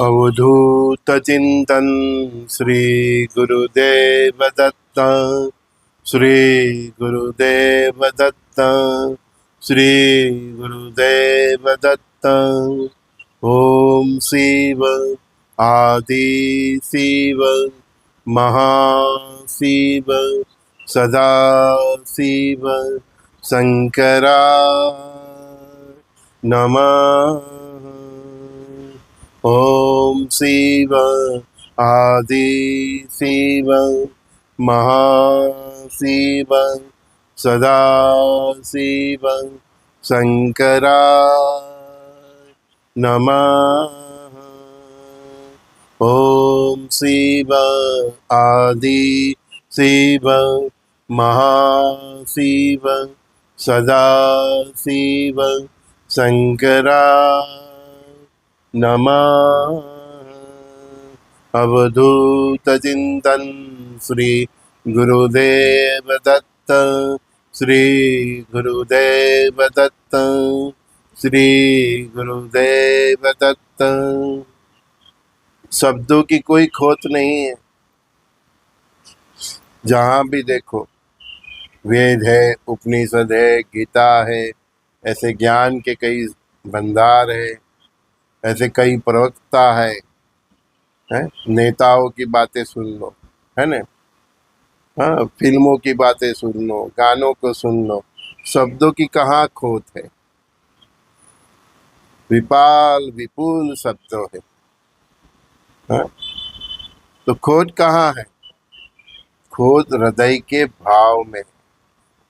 अवधूत चिंतन श्री गुरुदेव दत्त। श्री गुरुदेव दत्त। श्री गुरुदेव दत्त। ओम शिव आदि शिव महाशिव सदा शिव शंकरा नमः। ओम शिव आदि शिव महाशिव सदा शिव शंकरा नमः। ओम शिव आदि शिव महाशिव सदा शिव शंकरा नमः। अवधूत चिंतन श्री गुरुदेव दत्त। श्री गुरुदेव दत्त। श्री गुरुदेव दत्त। शब्दों की कोई खोट नहीं है। जहाँ भी देखो वेद है, उपनिषद है, गीता है, ऐसे ज्ञान के कई भंडार है, ऐसे कई प्रवक्ता है, नेताओं की बातें सुन लो, है ना। हाँ, फिल्मों की बातें सुन लो, गानों को सुन लो, शब्दों की कहाँ खोट है। विपाल विपुल शब्दों है, हाँ? तो खोट कहाँ है? खोट हृदय के भाव में।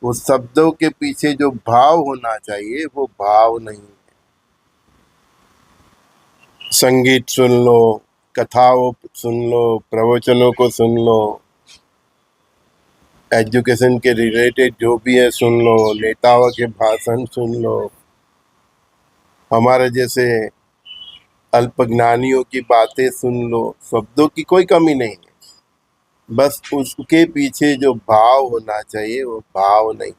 वो शब्दों के पीछे जो भाव होना चाहिए वो भाव नहीं। संगीत सुन लो, कथाओं सुन लो, प्रवचनों को सुन लो, एजुकेशन के रिलेटेड जो भी है सुन लो, नेताओं के भाषण सुन लो, हमारे जैसे अल्पज्ञानियों की बातें सुन लो। शब्दों की कोई कमी नहीं है, बस उसके पीछे जो भाव होना चाहिए वो भाव नहीं।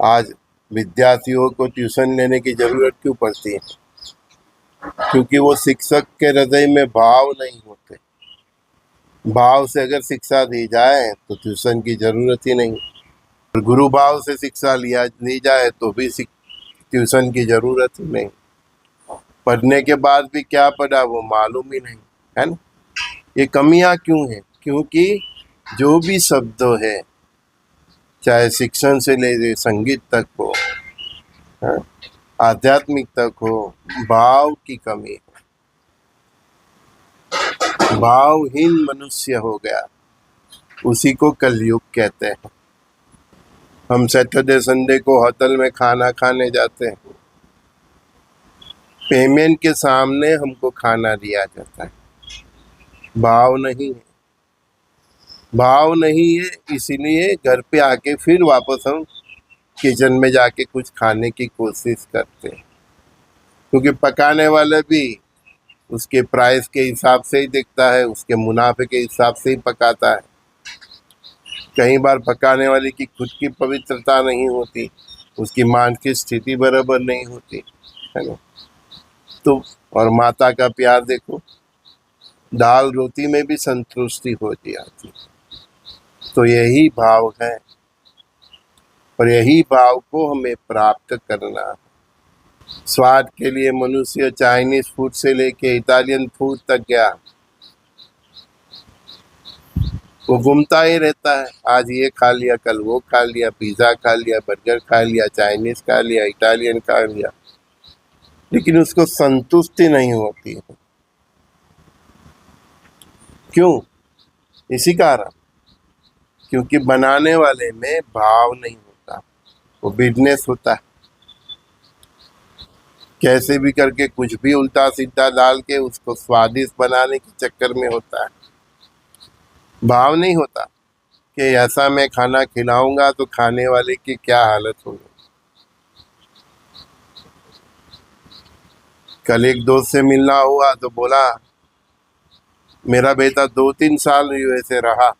आज विद्यार्थियों को ट्यूशन लेने की जरूरत क्यों पड़ती है? क्योंकि वो शिक्षक के हृदय में भाव नहीं होते। भाव से अगर शिक्षा दी जाए तो ट्यूशन की जरूरत ही नहीं। और गुरु भाव से शिक्षा ली जाए तो भी ट्यूशन की जरूरत ही नहीं। पढ़ने के बाद भी क्या पढ़ा वो मालूम ही नहीं, है ना। ये कमियां क्यों हैं? क्योंकि जो भी शब्द है, चाहे शिक्षण से ले संगीत तक हो, आध्यात्मिक तक हो, भाव की कमी है। भावहीन मनुष्य हो गया, उसी को कलयुग कहते हैं। हम सैटरडे संडे को होटल में खाना खाने जाते हैं, पेमेंट के सामने हमको खाना दिया जाता है। भाव नहीं है। भाव नहीं है, इसीलिए घर पे आके फिर वापस हम किचन में जाके कुछ खाने की कोशिश करते हैं। क्योंकि पकाने वाला भी उसके प्राइस के हिसाब से ही दिखता है, उसके मुनाफे के हिसाब से ही पकाता है। कई बार पकाने वाले की खुद की पवित्रता नहीं होती, उसकी मानसिक स्थिति बराबर नहीं होती, है ना। तो और माता का प्यार देखो, दाल रोटी में भी संतुष्टि होती आती। तो यही भाव है, और यही भाव को हमें प्राप्त करना है। स्वाद के लिए मनुष्य चाइनीज फूड से लेके इटालियन फूड तक गया, वो घूमता ही रहता है। आज ये खा लिया, कल वो खा लिया, पिज्ज़ा खा लिया, बर्गर खा लिया, चाइनीज खा लिया, इटालियन खा लिया, लेकिन उसको संतुष्टि नहीं होती है। क्यों? इसी कारण, क्योंकि बनाने वाले में भाव नहीं होता, वो बिजनेस होता है। कैसे भी करके कुछ भी उल्टा सीधा डाल के उसको स्वादिष्ट बनाने के चक्कर में होता है। भाव नहीं होता कि ऐसा मैं खाना खिलाऊंगा तो खाने वाले की क्या हालत होगी। कल एक दोस्त से मिलना हुआ तो बोला, मेरा बेटा 2-3 साल यूएसए रहा,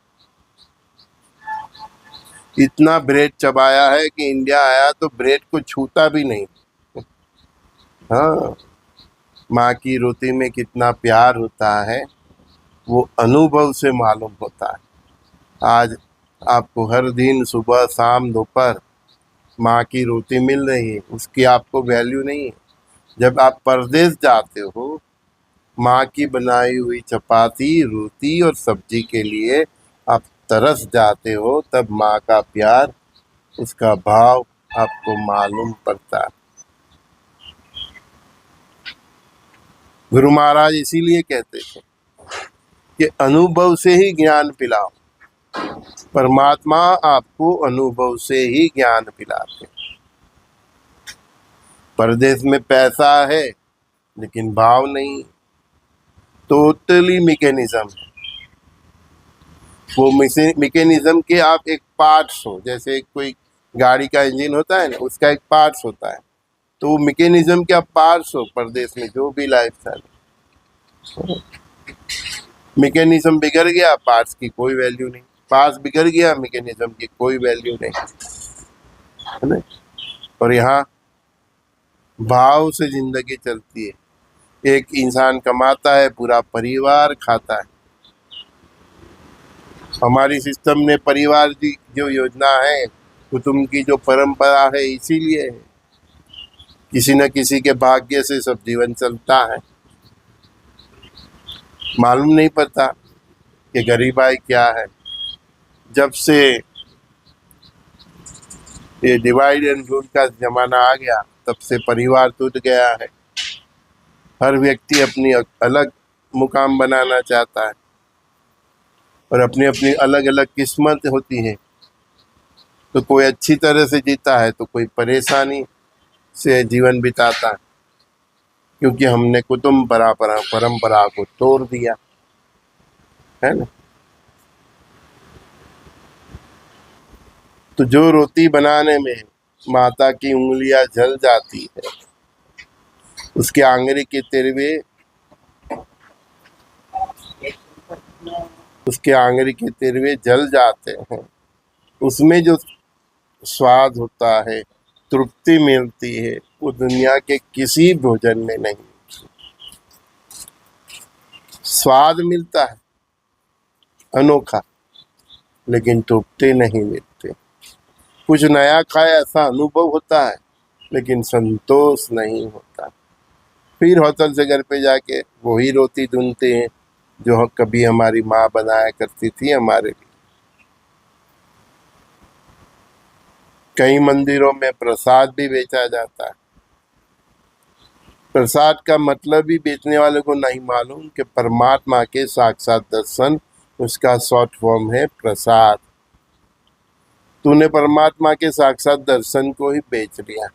इतना ब्रेड चबाया है कि इंडिया आया तो ब्रेड को छूता भी नहीं। हाँ, माँ की रोटी में कितना प्यार होता है वो अनुभव से मालूम होता है। आज आपको हर दिन सुबह शाम दोपहर माँ की रोटी मिल रही है, उसकी आपको वैल्यू नहीं है। जब आप परदेश जाते हो, माँ की बनाई हुई चपाती रोटी और सब्जी के लिए आप तरस जाते हो, तब माँ का प्यार, उसका भाव आपको मालूम पड़ता है। गुरु महाराज इसीलिए कहते थे कि अनुभव से ही ज्ञान पिलाओ। परमात्मा आपको अनुभव से ही ज्ञान पिलाते। परदेश में पैसा है लेकिन भाव नहीं, टोटली मैकेनिज्म है। वो मैकेनिज्म के आप एक पार्ट्स हो, जैसे कोई गाड़ी का इंजन होता है ना, उसका एक पार्ट्स होता है, तो वो मैकेनिज्म के आप पार्ट्स हो। परदेश में जो भी लाइफ स्टाइल, मैकेनिज्म बिगड़ गया, पार्ट्स की कोई वैल्यू नहीं। पार्ट्स बिगड़ गया, मैकेनिज्म की कोई वैल्यू नहीं, है ना। और यहाँ भाव से जिंदगी चलती है। एक इंसान कमाता है, पूरा परिवार खाता है। हमारी सिस्टम ने परिवार की जो योजना है, कुटुंब की जो परंपरा है, इसीलिए है। किसी न किसी के भाग्य से सब जीवन चलता है। मालूम नहीं पड़ता कि गरीबाई क्या है। जब से ये डिवाइड एंड रूल का जमाना आ गया, तब से परिवार टूट गया है। हर व्यक्ति अपनी अलग मुकाम बनाना चाहता है और अपनी अपनी अलग अलग किस्मत होती है। तो कोई अच्छी तरह से जीता है तो कोई परेशानी से जीवन बिताता है, क्योंकि हमने कुटुंब परंपरा को तोड़ दिया, है ना। तो जो रोटी बनाने में माता की उंगलियां जल जाती है, उसके आंगरी के तिरवे, उसके आंगरी के तिरवे जल जाते हैं, उसमें जो स्वाद होता है, तृप्ति मिलती है, वो दुनिया के किसी भोजन में नहीं। स्वाद मिलता है अनोखा, लेकिन तृप्ति नहीं मिलती। कुछ नया खाए ऐसा अनुभव होता है, लेकिन संतोष नहीं होता। फिर होटल से घर पे जाके वही रोटी ढूंढते हैं जो कभी हमारी माँ बनाया करती थी हमारे लिए। कई मंदिरों में प्रसाद भी बेचा जाता है। प्रसाद का मतलब ही बेचने वाले को नहीं मालूम कि परमात्मा के साक्षात दर्शन, उसका शॉर्ट फॉर्म है प्रसाद। तूने परमात्मा के साक्षात दर्शन को ही बेच लिया,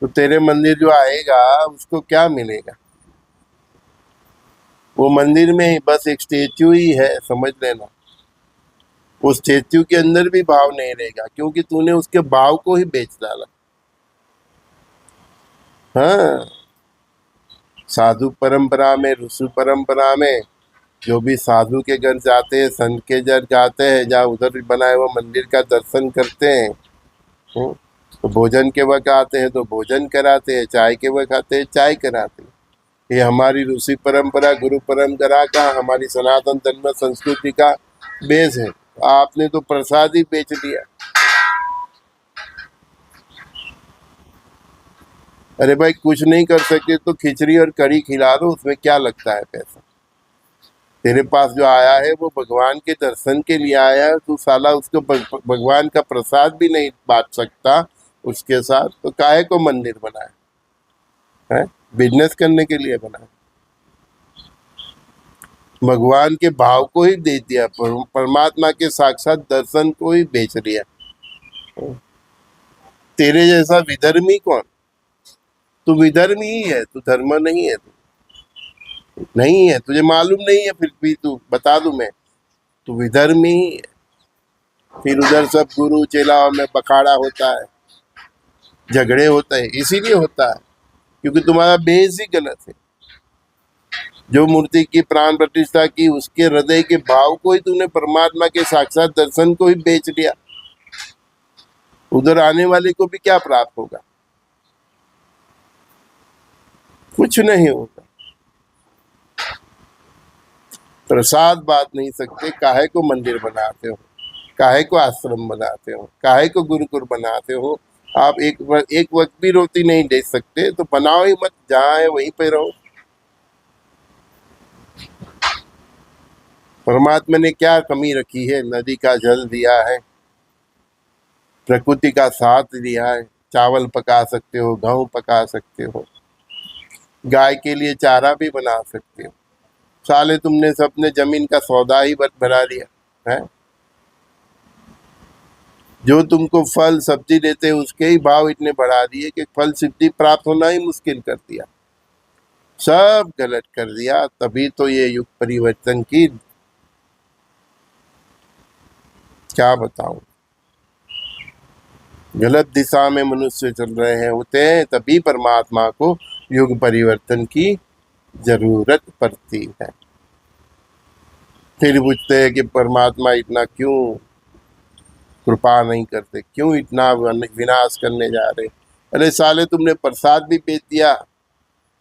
तो तेरे मंदिर जो आएगा उसको क्या मिलेगा? वो मंदिर में बस एक स्टेच्यू ही है, समझ लेना। उस स्टेच्यू के अंदर भी भाव नहीं रहेगा, क्योंकि तूने उसके भाव को ही बेच डाला। हाँ, साधु परंपरा में, ऋषि परंपरा में जो भी साधु के घर जाते हैं, संत के घर जाते हैं, जहाँ उधर बनाए हुआ मंदिर का दर्शन करते हैं, तो भोजन के वक्त आते हैं तो भोजन कराते हैं, चाय के वक्त आते हैं चाय कराते हैं। ये हमारी ऋषि परंपरा, गुरु परंपरा का, हमारी सनातन धर्म संस्कृति का बेस है। आपने तो प्रसाद ही बेच दिया। अरे भाई, कुछ नहीं कर सकते तो खिचड़ी और कढ़ी खिला दो, उसमें क्या लगता है पैसा? तेरे पास जो आया है वो भगवान के दर्शन के लिए आया है, तू साला उसको भगवान का प्रसाद भी नहीं बांट सकता उसके साथ, तो काहे को मंदिर बनाया है? बिजनेस करने के लिए बनाया? भगवान के भाव को ही दे दिया, परमात्मा के साक्षात दर्शन को ही बेच दिया। तेरे जैसा विधर्मी कौन? तू विधर्मी ही है, तू धर्म नहीं है। तू नहीं है, तुझे मालूम नहीं है, फिर भी तू बता दूं मैं, तू विधर्मी ही है। फिर उधर सब गुरु चेलाओं में बखाड़ा होता है, झगड़े होते हैं। इसीलिए होता है क्योंकि तुम्हारा बेस ही गलत है। जो मूर्ति की प्राण प्रतिष्ठा की, उसके हृदय के भाव को ही तूने परमात्मा के साक्षात दर्शन को ही बेच दिया। उधर आने वाले को भी क्या प्राप्त होगा? कुछ नहीं होगा। प्रसाद बांट नहीं सकते, काहे को मंदिर बनाते हो, काहे को आश्रम बनाते हो, काहे को गुरुकुल बनाते हो। आप एक वक्त भी रोटी नहीं दे सकते तो बनाओ ही मत, जहाँ है वहीं पे रहो। परमात्मा ने क्या कमी रखी है? नदी का जल दिया है, प्रकृति का साथ दिया है, चावल पका सकते हो, गेहूं पका सकते हो, गाय के लिए चारा भी बना सकते हो। साले तुमने सबने जमीन का सौदा ही बना दिया है। जो तुमको फल सब्जी देते उसके ही भाव इतने बढ़ा दिए कि फल सिद्धि प्राप्त होना ही मुश्किल कर दिया। सब गलत कर दिया, तभी तो ये युग परिवर्तन की क्या बताऊं। गलत दिशा में मनुष्य चल रहे हैं होते हैं, तभी परमात्मा को युग परिवर्तन की जरूरत पड़ती है। फिर पूछते हैं कि परमात्मा इतना क्यों कृपा नहीं करते, क्यों इतना विनाश करने जा रहे। अरे साले तुमने प्रसाद भी बेच दिया,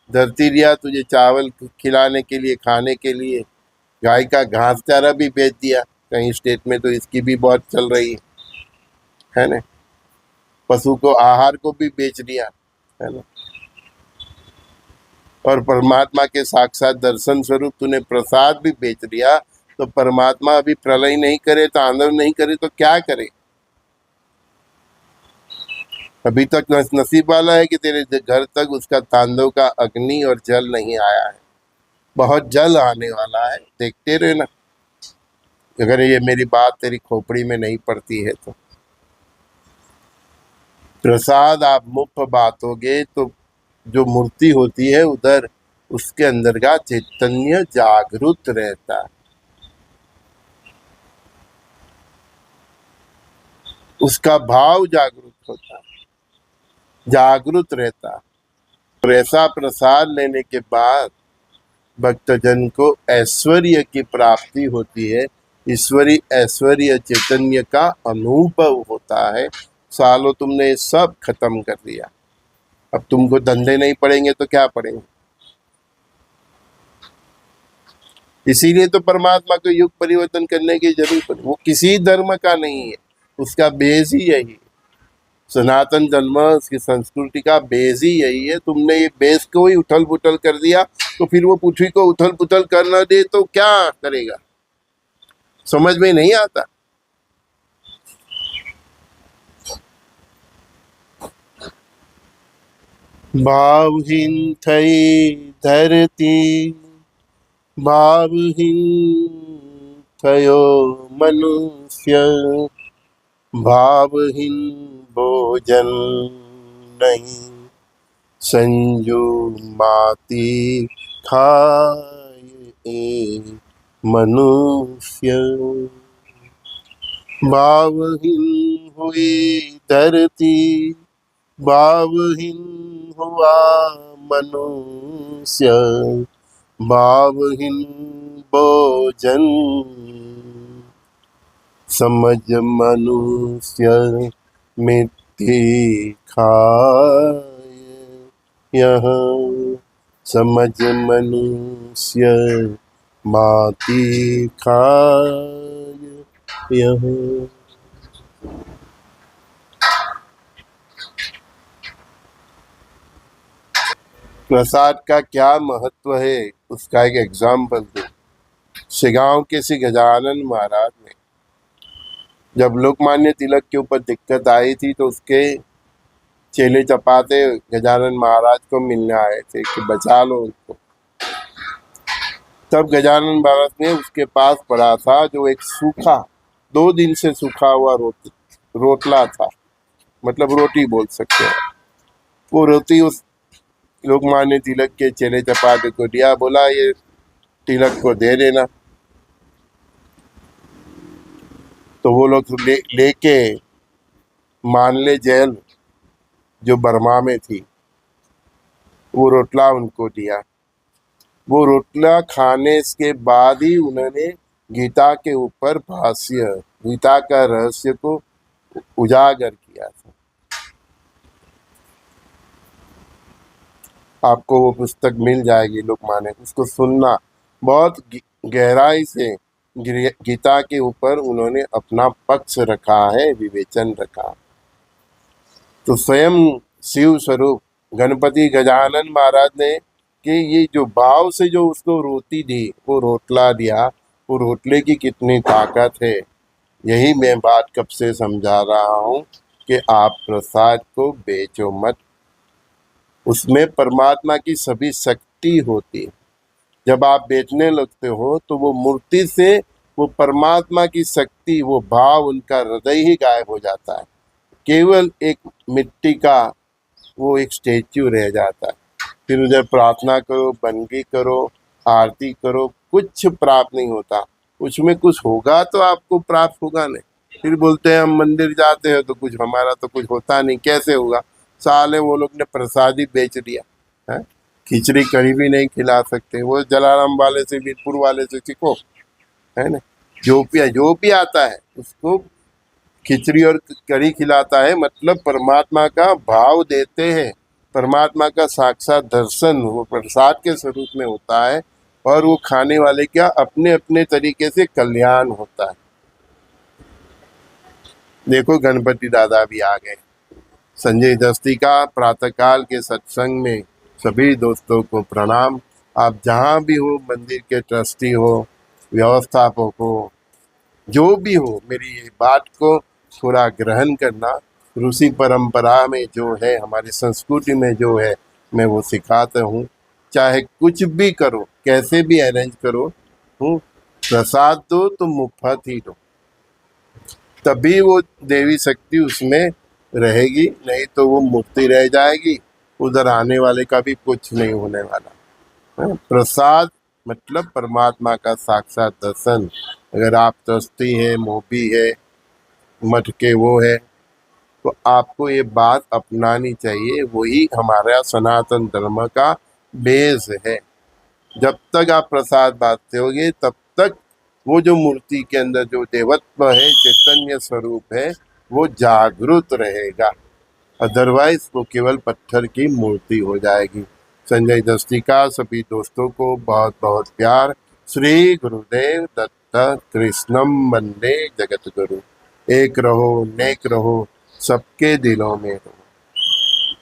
धरती दिया तुझे चावल खिलाने के लिए, खाने के लिए, गाय का घास चारा भी बेच दिया। कहीं स्टेट में तो इसकी भी बहुत चल रही है ना। पशु को आहार को भी बेच दिया है ना। और परमात्मा के साक्षात दर्शन स्वरूप तूने प्रसाद भी बेच दिया, तो परमात्मा अभी प्रलय नहीं करे, तांडव नहीं करे तो क्या करे? अभी तक नसीब वाला है कि तेरे घर तक उसका तांडव का अग्नि और जल नहीं आया है। बहुत जल आने वाला है, देखते रहना। अगर ये मेरी बात तेरी खोपड़ी में नहीं पड़ती है तो। प्रसाद आप मुफ्त बांटोगे तो जो मूर्ति होती है उधर उसके अंदर का चैतन्य जागृत रहता है, उसका भाव जागृत होता है, जागृत रहता है। और ऐसा प्रसाद लेने के बाद भक्तजन को ऐश्वर्य की प्राप्ति होती है, ईश्वरी ऐश्वर्य चैतन्य का अनुभव होता है। सालों तुमने सब खत्म कर दिया, अब तुमको धंधे नहीं पड़ेंगे तो क्या पड़ेंगे? इसीलिए तो परमात्मा को युग परिवर्तन करने की जरूरत पड़ी। वो किसी धर्म का नहीं है, उसका बेस ही यही, सनातन धर्म उसकी संस्कृति का बेस ही यही है। तुमने ये बेस को ही उथल पुथल कर दिया, तो फिर वो पृथ्वी को उथल पुथल करना दे तो क्या करेगा? समझ में नहीं आता। भावहीन थई धरती, भावहीन थयो मनुष्य, भावहीन भोजन नहीं, संजू माती खाए मनुष्य। भावहीन हुई धरती, भावहीन हुआ मनुष्य, भावहीन भोजन समझ मनुष्य मिट्टी खाए। यह समझ मनुष्य माटी खाए। यह प्रसाद का क्या महत्व है उसका एक एग्जाम्पल दो। शिगांव के श्री गजानन महाराज ने जब लोकमान्य तिलक के ऊपर दिक्कत आई थी तो उसके चेले चपाते गजानन महाराज को मिलने आए थे कि बचा लो उनको। तब गजानन महाराज ने उसके पास पड़ा था जो एक सूखा 2 दिन से सूखा हुआ रोटला था, मतलब रोटी बोल सकते हैं। वो रोटी उस लोकमान्य तिलक के चेले चपाते को दिया, बोला ये तिलक को दे देना। तो वो लोग लेके मानले जेल जो बर्मा में थी, वो रोटला उनको दिया। वो रोटला खाने के बाद ही उन्होंने गीता के ऊपर भाष्य, गीता का रहस्य को उजागर किया था। आपको वो पुस्तक मिल जाएगी लोकमान्य, उसको सुनना, बहुत गहराई से गीता के ऊपर उन्होंने अपना पक्ष रखा है, विवेचन रखा। तो स्वयं शिव स्वरूप गणपति गजानन महाराज ने कि ये जो भाव से जो उसको रोटी दी, वो रोटला दिया, वो रोटले की कितनी ताकत है। यही मैं बात कब से समझा रहा हूँ कि आप प्रसाद को बेचो मत, उसमें परमात्मा की सभी शक्ति होती है। जब आप बेचने लगते हो तो वो मूर्ति से वो परमात्मा की शक्ति, वो भाव, उनका हृदय ही गायब हो जाता है। केवल एक मिट्टी का वो एक स्टेच्यू रह जाता है। फिर उधर प्रार्थना करो, बंदगी करो, आरती करो, कुछ प्राप्त नहीं होता। उसमें कुछ होगा तो आपको प्राप्त होगा नहीं। फिर बोलते हैं हम मंदिर जाते हैं तो कुछ हमारा तो कुछ होता नहीं, कैसे होगा? साले वो लोग ने प्रसाद ही बेच दिया है। खिचड़ी कढ़ी भी नहीं खिला सकते। वो जलाराम वाले से, वीरपुर वाले से सीखो, है ना। जो भी आता है उसको खिचड़ी और कढ़ी खिलाता है, मतलब परमात्मा का भाव देते हैं। परमात्मा का साक्षात दर्शन वो प्रसाद के स्वरूप में होता है, और वो खाने वाले का अपने अपने तरीके से कल्याण होता है। देखो गणपति दादा भी आ गए। संजय दस्ती का प्रातःकाल के सत्संग में सभी दोस्तों को प्रणाम। आप जहाँ भी हो, मंदिर के ट्रस्टी हो, व्यवस्थापक हो, जो भी हो, मेरी ये बात को थोड़ा ग्रहण करना। रूसी परंपरा में जो है, हमारी संस्कृति में जो है, मैं वो सिखाता हूँ। चाहे कुछ भी करो, कैसे भी अरेंज करो, प्रसाद दो तो मुफ्त ही दो, तभी वो देवी शक्ति उसमें रहेगी, नहीं तो वो मूर्ति रह जाएगी। उधर आने वाले का भी कुछ नहीं होने वाला है। प्रसाद मतलब परमात्मा का साक्षात दर्शन। अगर आप ट्रस्टी है, मोबी है, मठ के वो है, तो आपको ये बात अपनानी चाहिए। वही हमारा सनातन धर्म का बेस है। जब तक आप प्रसाद बांटते होगे तब तक वो जो मूर्ति के अंदर जो देवत्व है, चैतन्य स्वरूप है, वो जागृत रहेगा। अदरवाइज वो केवल पत्थर की मूर्ति हो जाएगी। संजय दस्ती का सभी दोस्तों को बहुत बहुत प्यार। श्री गुरुदेव दत्त कृष्णम वंदे जगत गुरु। एक रहो, नेक रहो, सबके दिलों में रहो।